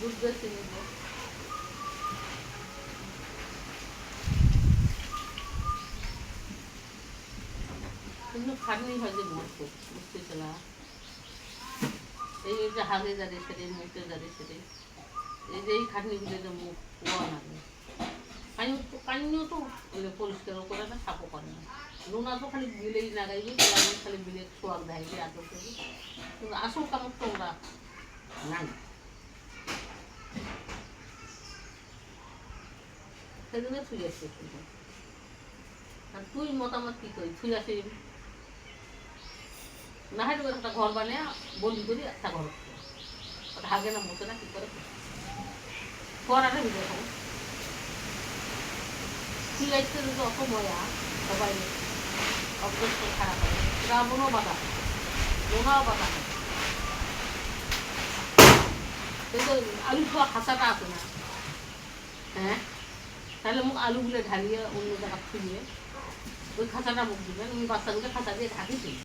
দুধ বেশি নিব। কিন্তু খাটনি হয় যে মরতো বুঝতেছে না। এই যে হাতে দাঁড়িয়ে সেরে মুখে দাঁড়িয়ে সেরে এই যে এই খাটনিগুলো যে মুখ পোয়া লাগে কান্নিও তো পরিষ্কারও করে না, সাপও করে না। লুনা তো খালি বিলেই লাগাইবি, খালি বিলে সোয়াগ দেখাইবি, আদর করবি, কিন্তু আসল কামড় তো ওরা নাই। সেজন্য থুই আসছে। আর তুই মতামত কি করি থুই আসি না হয় একটা ঘর বানিয়ে বন্দি করি, একটা ঘর ওটা হাগে না মতো না কি করে করাটা ভিডিও খাবো। তুই আসতে যদি অত মজা সবাই অভ্যস্ত খারাপ হবে, রাবণও বাধা লোনাও বাধা আলু খাওয়া খাঁচাটা আছে না। হ্যাঁ, তাহলে মুখ আলুগুলো ঢালিয়ে অন্য জায়গা খুলিয়ে ওই খাঁচাটা মুখ দিবেন, ওই বাচ্চাগুলো খাঁচা দিয়ে ঢাকিয়েছি।